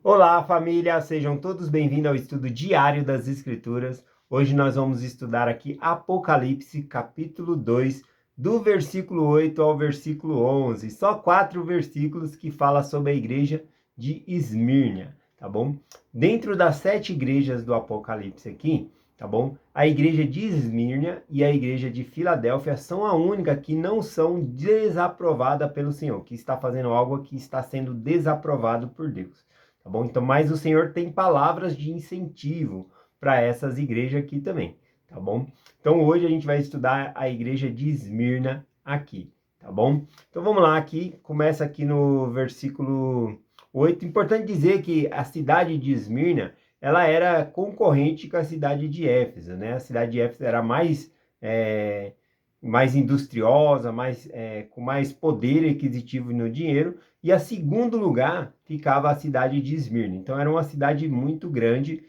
Olá, família! Sejam todos bem-vindos ao estudo diário das Escrituras. Hoje nós vamos estudar aqui Apocalipse, capítulo 2, do versículo 8 ao versículo 11. Só 4 versículos que falam sobre a igreja de Esmirna, tá bom? Dentro das 7 igrejas do Apocalipse aqui, tá bom? A igreja de Esmirna e a igreja de Filadélfia são a única que não são desaprovadas pelo Senhor, que está fazendo algo que está sendo desaprovado por Deus. Tá bom? Então, mas o Senhor tem palavras de incentivo para essas igrejas aqui também, tá bom? Então, hoje a gente vai estudar a igreja de Esmirna aqui, tá bom? Então, vamos lá aqui, começa aqui no versículo 8. Importante dizer que a cidade de Esmirna, ela era concorrente com a cidade de Éfeso, né? A cidade de Éfeso era mais industriosa, com mais poder aquisitivo no dinheiro, e a segundo lugar ficava a cidade de Esmirna. Então era uma cidade muito grande,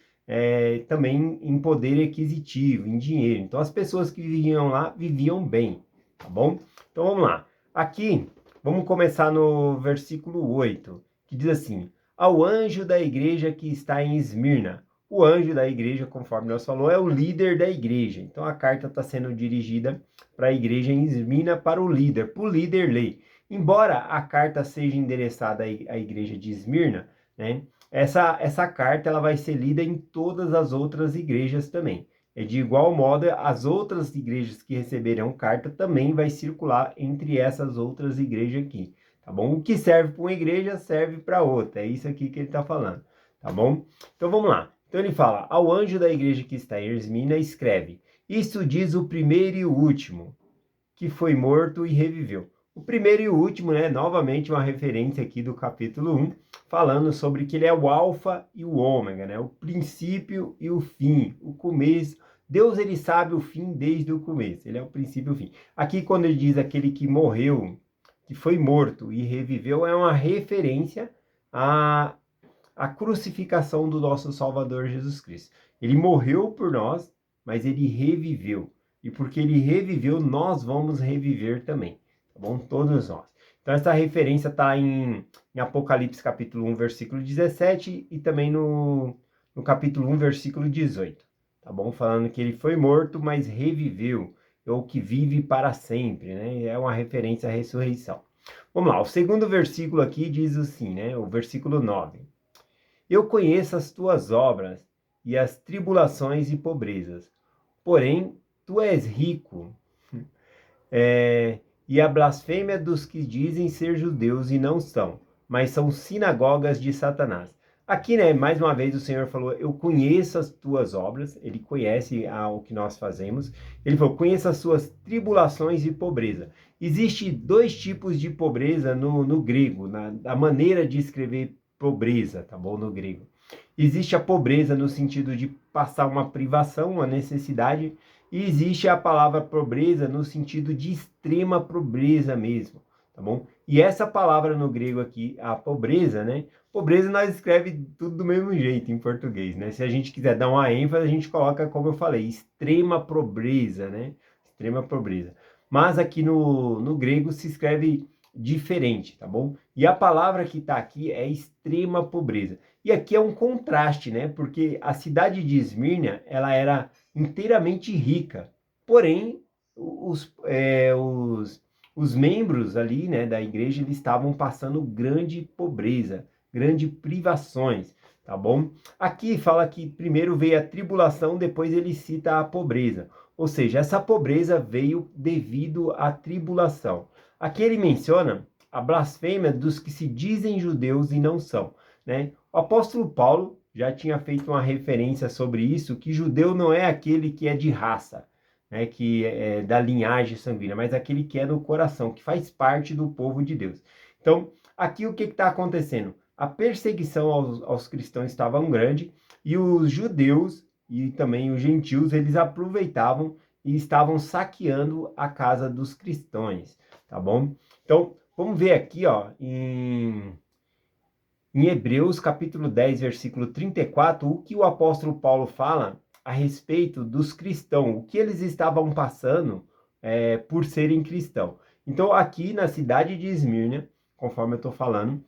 também em poder aquisitivo, em dinheiro. Então as pessoas que viviam lá viviam bem, tá bom? Então vamos lá. Aqui, vamos começar no versículo 8, que diz assim: ao anjo da igreja que está em Esmirna. O anjo da igreja, conforme nós falou, é o líder da igreja. Então a carta está sendo dirigida para a igreja em Esmirna, para o líder lei. Embora a carta seja endereçada à igreja de Esmirna, né, essa carta ela vai ser lida em todas as outras igrejas também. E de igual modo, as outras igrejas que receberão carta também vai circular entre essas outras igrejas aqui, tá bom? O que serve para uma igreja serve para outra, é isso aqui que ele está falando, tá bom? Então vamos lá. Então ele fala: ao anjo da igreja que está em Esmirna escreve: isso diz o primeiro e o último, que foi morto e reviveu. O primeiro e o último, né? Novamente uma referência aqui do capítulo 1, falando sobre que ele é o alfa e o ômega, né? O princípio e o fim, o começo. Deus, ele sabe o fim desde o começo, ele é o princípio e o fim. Aqui quando ele diz aquele que morreu, que foi morto e reviveu, é uma referência à crucificação do nosso Salvador Jesus Cristo. Ele morreu por nós, mas ele reviveu. E porque ele reviveu, nós vamos reviver também, tá bom? Todos nós. Então essa referência está em Apocalipse capítulo 1, versículo 17 e também no capítulo 1, versículo 18, tá bom? Falando que ele foi morto, mas reviveu, ou que vive para sempre, né? É uma referência à ressurreição. Vamos lá, o segundo versículo aqui diz assim, né? O versículo 9. Eu conheço as tuas obras e as tribulações e pobrezas, porém tu és rico, e a blasfêmia dos que dizem ser judeus e não são, mas são sinagogas de Satanás. Aqui, né, mais uma vez o Senhor falou: eu conheço as tuas obras. Ele conhece o que nós fazemos. Ele falou: conheço as suas tribulações e pobreza. Existe dois tipos de pobreza no grego, na maneira de escrever pobreza, tá bom? No grego. Existe a pobreza no sentido de passar uma privação, uma necessidade, e existe a palavra pobreza no sentido de extrema pobreza mesmo, tá bom? E essa palavra no grego aqui, a pobreza, né? Pobreza nós escreve tudo do mesmo jeito em português, né? Se a gente quiser dar uma ênfase, a gente coloca, como eu falei, extrema pobreza, né? Extrema pobreza. Mas aqui no grego se escreve diferente, tá bom? E a palavra que está aqui é extrema pobreza. E aqui é um contraste, né? Porque a cidade de Esmirna, ela era inteiramente rica. Porém, os membros ali, né, da igreja, eles estavam passando grande pobreza, grande privações, tá bom? Aqui fala que primeiro veio a tribulação, depois ele cita a pobreza. Ou seja, essa pobreza veio devido à tribulação. Aqui ele menciona a blasfêmia dos que se dizem judeus e não são, né? O apóstolo Paulo já tinha feito uma referência sobre isso, que judeu não é aquele que é de raça, né, que é da linhagem sanguínea, mas aquele que é do coração, que faz parte do povo de Deus. Então, aqui o que está acontecendo? A perseguição aos cristãos estava grande, e os judeus e também os gentios, eles aproveitavam e estavam saqueando a casa dos cristãos, tá bom? Então, vamos ver aqui, ó, em Hebreus capítulo 10, versículo 34, o que o apóstolo Paulo fala a respeito dos cristãos, o que eles estavam passando por serem cristãos. Então, aqui na cidade de Esmirna, conforme eu estou falando,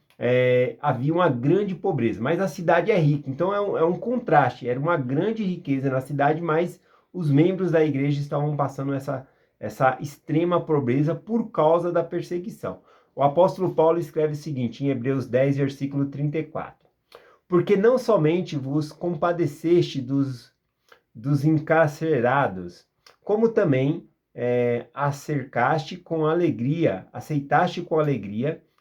havia uma grande pobreza, mas a cidade é rica, então é um contraste, era uma grande riqueza na cidade, mas os membros da igreja estavam passando essa extrema pobreza por causa da perseguição. O apóstolo Paulo escreve o seguinte, em Hebreus 10, versículo 34. Porque não somente vos compadeceste dos encarcerados, como também aceitaste com alegria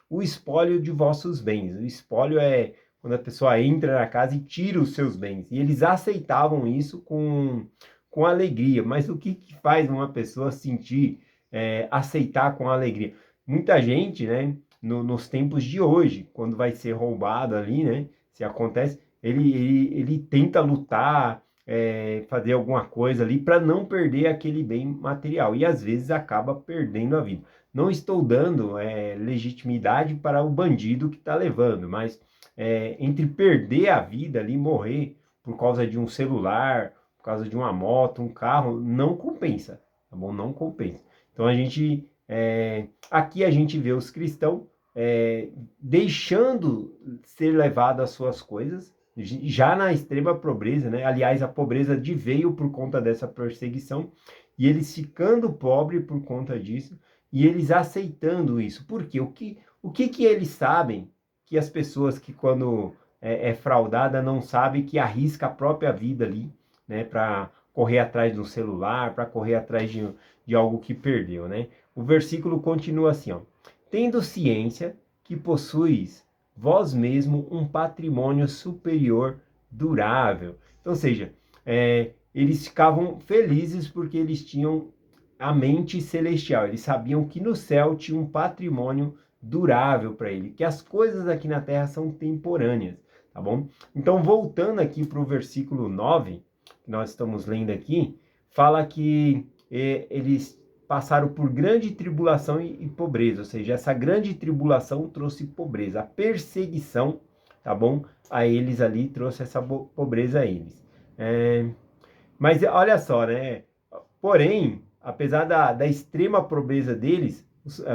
o espólio de vossos bens. O espólio é quando a pessoa entra na casa e tira os seus bens. E eles aceitavam isso com alegria. Mas o que faz uma pessoa sentir, aceitar com alegria? Muita gente, né, nos tempos de hoje, quando vai ser roubado ali, né, se acontece, ele tenta lutar, fazer alguma coisa ali para não perder aquele bem material e às vezes acaba perdendo a vida. Não estou dando legitimidade para o bandido que está levando, mas entre perder a vida ali, morrer por causa de um celular, por causa de uma moto, um carro, não compensa, tá bom? Não compensa. Então aqui a gente vê os cristãos deixando ser levado às suas coisas, já na extrema pobreza, né? Aliás, a pobreza veio por conta dessa perseguição, e eles ficando pobres por conta disso, e eles aceitando isso. Por quê? O que eles sabem que as pessoas que quando é fraudada não sabem que arrisca a própria vida ali, né? Para correr atrás do celular, para correr atrás de algo que perdeu, né? O versículo continua assim, ó. Tendo ciência que possuis vós mesmo um patrimônio superior durável. Então, ou seja, eles ficavam felizes porque eles tinham a mente celestial. Eles sabiam que no céu tinha um patrimônio durável para ele, que as coisas aqui na terra são temporâneas, tá bom? Então, voltando aqui para o versículo 9, que nós estamos lendo aqui, fala que eles passaram por grande tribulação e pobreza, ou seja, essa grande tribulação trouxe pobreza, a perseguição, tá bom? A eles ali trouxe essa pobreza a eles. Mas olha só, né? Porém, apesar da extrema pobreza deles,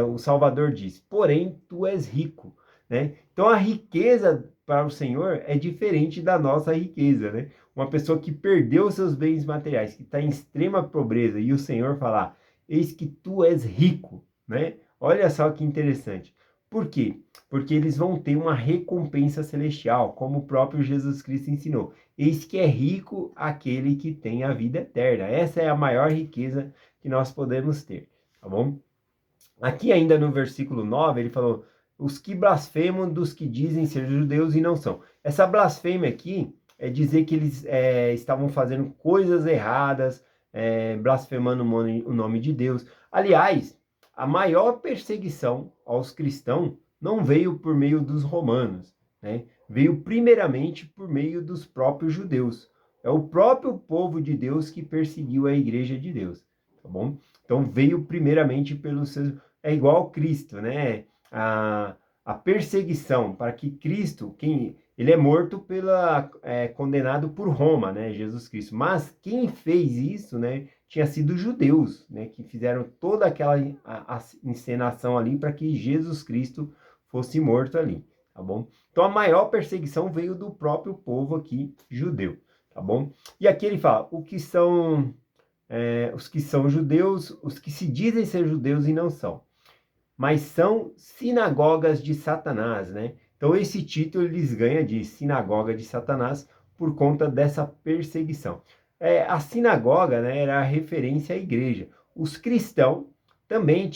o Salvador diz, porém, tu és rico, né? Então, a riqueza para o Senhor é diferente da nossa riqueza, né? Uma pessoa que perdeu seus bens materiais, que está em extrema pobreza, e o Senhor falar, eis que tu és rico, né? Olha só que interessante. Por quê? Porque eles vão ter uma recompensa celestial, como o próprio Jesus Cristo ensinou. Eis que é rico aquele que tem a vida eterna. Essa é a maior riqueza que nós podemos ter, tá bom? Aqui ainda no versículo 9, ele falou, os que blasfemam dos que dizem ser judeus e não são. Essa blasfêmia aqui é dizer que eles estavam fazendo coisas erradas, blasfemando o nome de Deus. Aliás, a maior perseguição aos cristãos não veio por meio dos romanos, né? Veio primeiramente por meio dos próprios judeus. É o próprio povo de Deus que perseguiu a igreja de Deus, tá bom? Então veio primeiramente pelos seus... É igual Cristo, né? A perseguição para que Cristo, ele é morto condenado por Roma, né? Jesus Cristo. Mas quem fez isso, né? Tinha sido judeus, né? Que fizeram toda aquela a encenação ali para que Jesus Cristo fosse morto ali, tá bom? Então a maior perseguição veio do próprio povo aqui judeu, tá bom? E aqui ele fala, os que são judeus, os que se dizem ser judeus e não são, mas são sinagogas de Satanás, né? Então esse título eles ganham de sinagoga de Satanás por conta dessa perseguição. A sinagoga, né, era a referência à igreja. Os cristãos também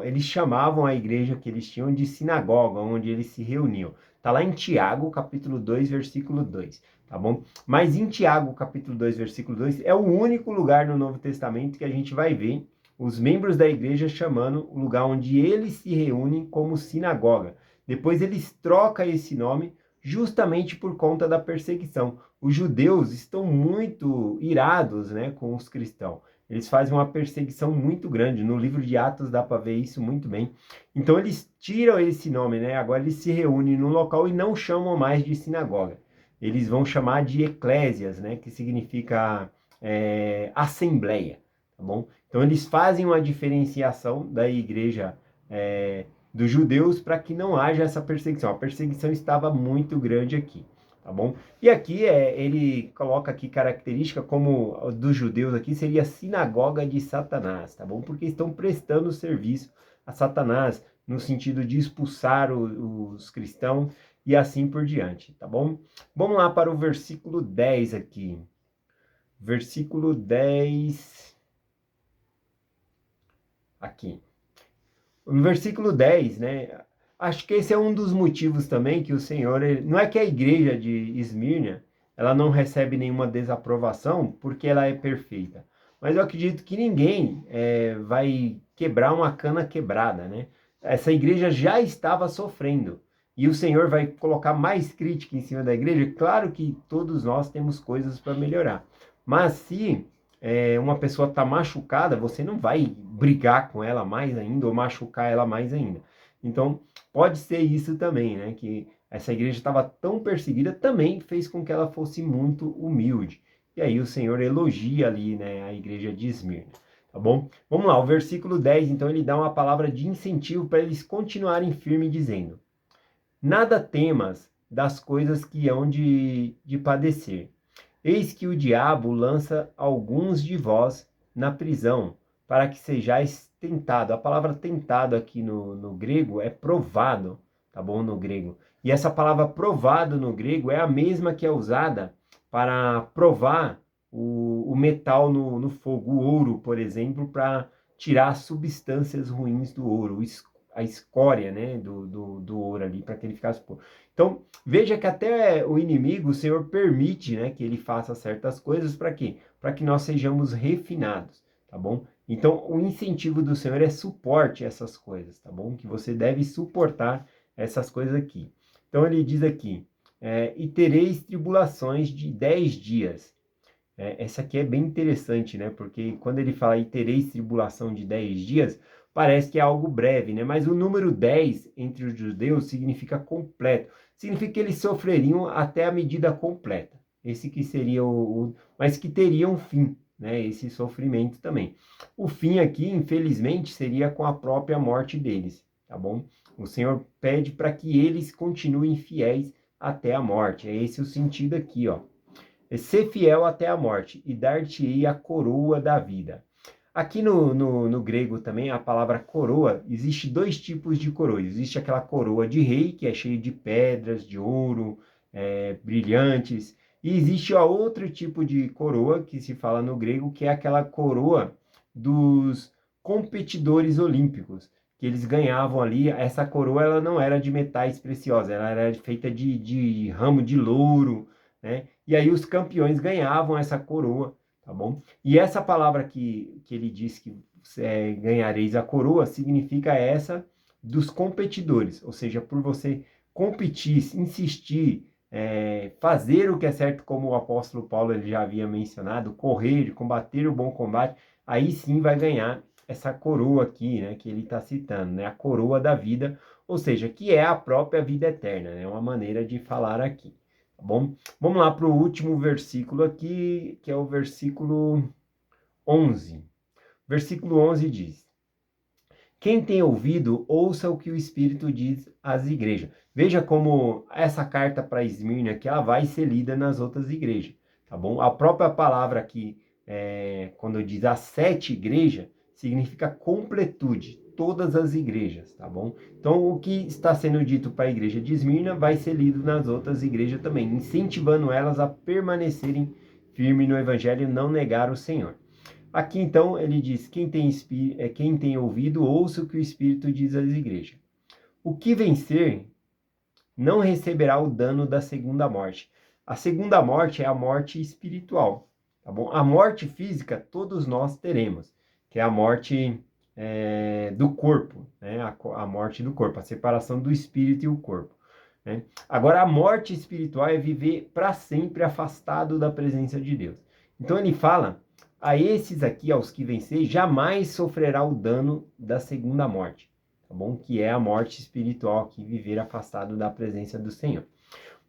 eles chamavam a igreja que eles tinham de sinagoga, onde eles se reuniam. Está lá em Tiago, capítulo 2, versículo 2, tá bom? Mas em Tiago, capítulo 2, versículo 2, é o único lugar no Novo Testamento que a gente vai ver os membros da igreja chamando o lugar onde eles se reúnem como sinagoga. Depois eles trocam esse nome justamente por conta da perseguição. Os judeus estão muito irados, né, com os cristãos. Eles fazem uma perseguição muito grande. No livro de Atos dá para ver isso muito bem. Então eles tiram esse nome, né? Agora eles se reúnem no local e não chamam mais de sinagoga. Eles vão chamar de eclésias, né? Que significa assembleia, tá bom? Então eles fazem uma diferenciação da igreja dos judeus para que não haja essa perseguição. A perseguição estava muito grande aqui, tá bom? E aqui ele coloca aqui característica como dos judeus aqui seria a sinagoga de Satanás, tá bom? Porque estão prestando serviço a Satanás no sentido de expulsar os cristãos e assim por diante, tá bom? Vamos lá para o versículo 10 aqui. Versículo 10 aqui. No versículo 10, né? Acho que esse é um dos motivos também que o Senhor, não é que a igreja de Esmirna, ela não recebe nenhuma desaprovação porque ela é perfeita. Mas eu acredito que ninguém vai quebrar uma cana quebrada, né? Essa igreja já estava sofrendo. E o Senhor vai colocar mais crítica em cima da igreja. Claro que todos nós temos coisas para melhorar. Mas se uma pessoa está machucada, você não vai brigar com ela mais ainda ou machucar ela mais ainda. Então, pode ser isso também, né? Que essa igreja estava tão perseguida, também fez com que ela fosse muito humilde. E aí o Senhor elogia ali, né, a igreja de Esmirna, tá bom? Vamos lá, o versículo 10, então ele dá uma palavra de incentivo para eles continuarem firmes, dizendo: nada temas das coisas que hão de padecer. Eis que o diabo lança alguns de vós na prisão, para que sejais tentado. A palavra tentado aqui no grego é provado, tá bom? No grego. E essa palavra provado no grego é a mesma que é usada para provar o metal no fogo, o ouro, por exemplo, para tirar as substâncias ruins do ouro, a escória, né, do ouro ali, para que ele ficasse puro. Então, veja que até o inimigo, o Senhor permite, né, que ele faça certas coisas para quê? Para que nós sejamos refinados, tá bom? Então, o incentivo do Senhor é suporte a essas coisas, tá bom? Que você deve suportar essas coisas aqui. Então, ele diz aqui, e tereis tribulações de 10 dias. Essa aqui é bem interessante, né? Porque quando ele fala e tereis tribulação de 10 dias, parece que é algo breve, né? Mas o número 10 entre os judeus significa completo. Significa que eles sofreriam até a medida completa. Esse que seria mas que teria um fim, né? Esse sofrimento também. O fim aqui, infelizmente, seria com a própria morte deles, tá bom? O Senhor pede para que eles continuem fiéis até a morte. É esse o sentido aqui, ó. Ser fiel até a morte, e dar-te-ei a coroa da vida. Aqui no grego também, a palavra coroa, existe dois tipos de coroa. Existe aquela coroa de rei, que é cheia de pedras, de ouro, brilhantes. E existe a outro tipo de coroa, que se fala no grego, que é aquela coroa dos competidores olímpicos, que eles ganhavam ali. Essa coroa ela não era de metais preciosos, ela era feita de ramo de louro, né? E aí os campeões ganhavam essa coroa, tá bom? E essa palavra que ele diz que ganhareis a coroa, significa essa dos competidores, ou seja, por você competir, insistir, fazer o que é certo, como o apóstolo Paulo ele já havia mencionado, correr, combater o bom combate, aí sim vai ganhar essa coroa aqui, né, que ele está citando, né, a coroa da vida, ou seja, que é a própria vida eterna, né, uma maneira de falar aqui, tá bom? Vamos lá para o último versículo aqui, que é o versículo 11. Versículo 11 diz: quem tem ouvido, ouça o que o Espírito diz às igrejas. Veja como essa carta para Esmirna aqui, ela vai ser lida nas outras igrejas, tá bom? A própria palavra aqui, quando diz as 7 igrejas, significa completude, todas as igrejas, tá bom? Então, o que está sendo dito para a igreja de Esmirna vai ser lido nas outras igrejas também, incentivando elas a permanecerem firmes no Evangelho e não negar o Senhor. Aqui então ele diz: quem tem ouvido, ouça o que o Espírito diz às igrejas. O que vencer não receberá o dano da segunda morte. A segunda morte é a morte espiritual, tá bom? A morte física todos nós teremos, que é a morte do corpo, né? A morte do corpo, a separação do espírito e o corpo, né? Agora, a morte espiritual é viver para sempre afastado da presença de Deus. Então ele fala: a esses aqui, aos que vencer, jamais sofrerá o dano da segunda morte, tá bom? Que é a morte espiritual, que viver afastado da presença do Senhor.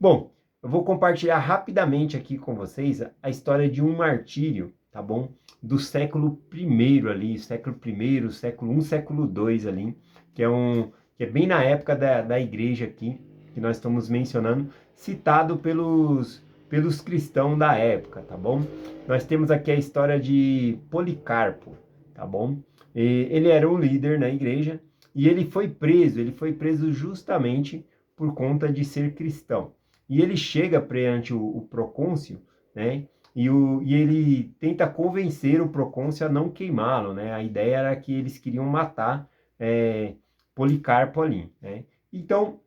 Bom, eu vou compartilhar rapidamente aqui com vocês a história de um martírio, tá bom? Do século I ali, século I, século I, século II ali, que é bem na época da igreja aqui, que nós estamos mencionando, citado pelos cristãos da época, tá bom? Nós temos aqui a história de Policarpo, tá bom? Ele era um líder na igreja e ele foi preso justamente por conta de ser cristão. E ele chega perante o procônsul, né? E ele tenta convencer o procônsul a não queimá-lo, né? A ideia era que eles queriam matar Policarpo ali, né? Então,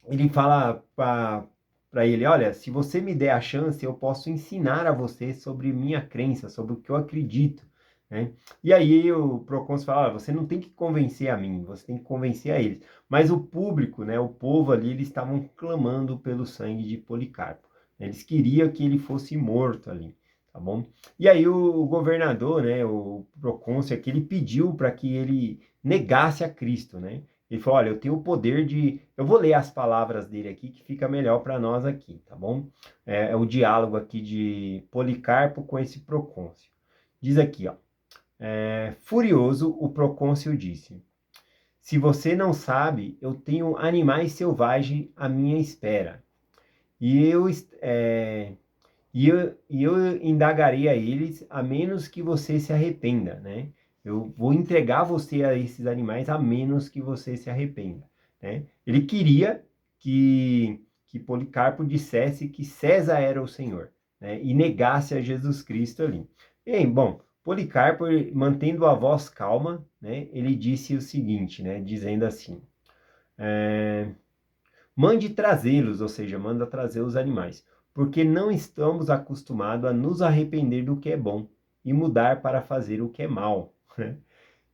ele fala para ele, olha, se você me der a chance, eu posso ensinar a você sobre minha crença, sobre o que eu acredito, né? E aí o procônsul fala, olha, você não tem que convencer a mim, você tem que convencer a eles. Mas o público, né, o povo ali, eles estavam clamando pelo sangue de Policarpo. Eles queriam que ele fosse morto ali, tá bom? E aí o governador, né, o procônsul aqui, ele pediu para que ele negasse a Cristo, né? Ele falou, olha, eu tenho o poder de... Eu vou ler as palavras dele aqui, que fica melhor para nós aqui, tá bom? É o diálogo aqui de Policarpo com esse procônsul. Diz aqui, ó. Furioso, o procônsul disse, se você não sabe, eu tenho animais selvagens à minha espera. E eu indagarei a eles, a menos que você se arrependa, né? Eu vou entregar você a esses animais, a menos que você se arrependa, né? Ele queria que Policarpo dissesse que César era o Senhor, né? E negasse a Jesus Cristo ali. Bem, bom, Policarpo, mantendo a voz calma, né? Ele disse o seguinte, né? Dizendo assim, mande trazê-los, ou seja, manda trazer os animais, porque não estamos acostumados a nos arrepender do que é bom e mudar para fazer o que é mal.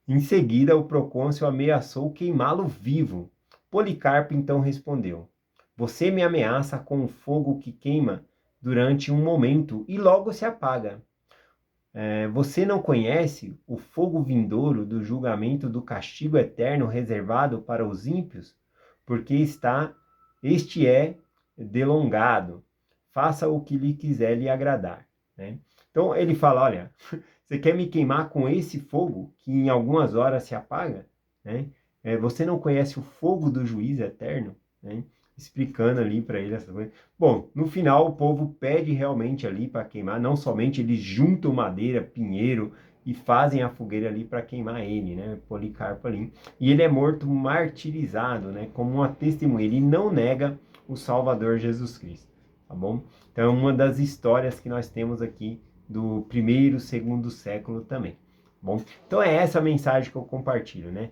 Em seguida, o procônsul ameaçou queimá-lo vivo. Policarpo então respondeu, você me ameaça com o fogo que queima durante um momento e logo se apaga. Você não conhece o fogo vindouro do julgamento do castigo eterno reservado para os ímpios? Porque este é delongado. Faça o que lhe quiser lhe agradar, né? Então ele fala, olha, você quer me queimar com esse fogo que em algumas horas se apaga, né? Você não conhece o fogo do juízo eterno, né? Explicando ali para ele essa coisa. Bom, no final o povo pede realmente ali para queimar, não somente eles juntam madeira, pinheiro e fazem a fogueira ali para queimar ele, né? Policarpo ali. E ele é morto martirizado, né? Como uma testemunha. Ele não nega o Salvador Jesus Cristo, tá bom? Então é uma das histórias que nós temos aqui do primeiro, segundo século também, bom? Então é essa a mensagem que eu compartilho, né?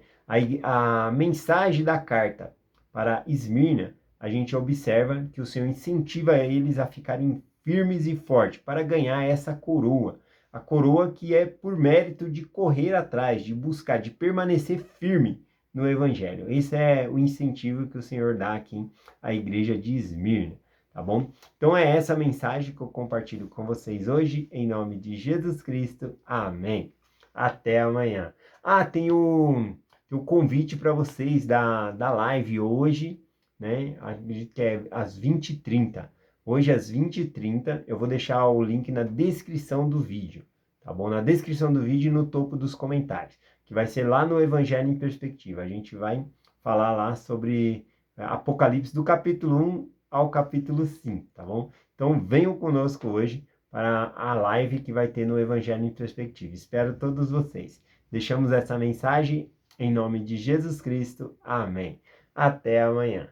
A mensagem da carta para Esmirna, a gente observa que o Senhor incentiva eles a ficarem firmes e fortes para ganhar essa coroa. A coroa que é por mérito de correr atrás, de buscar, de permanecer firme no Evangelho. Esse é o incentivo que o Senhor dá aqui à igreja de Esmirna, tá bom? Então é essa mensagem que eu compartilho com vocês hoje, em nome de Jesus Cristo. Amém. Até amanhã. Tem o convite para vocês da live hoje, né? Acredito que é às 20h30. Hoje às 20h30, eu vou deixar o link na descrição do vídeo, tá bom? Na descrição do vídeo e no topo dos comentários, que vai ser lá no Evangelho em Perspectiva. A gente vai falar lá sobre Apocalipse do capítulo 1 ao capítulo 5, tá bom? Então venham conosco hoje para a live que vai ter no Evangelho em Perspectiva. Espero todos vocês. Deixamos essa mensagem em nome de Jesus Cristo. Amém. Até amanhã.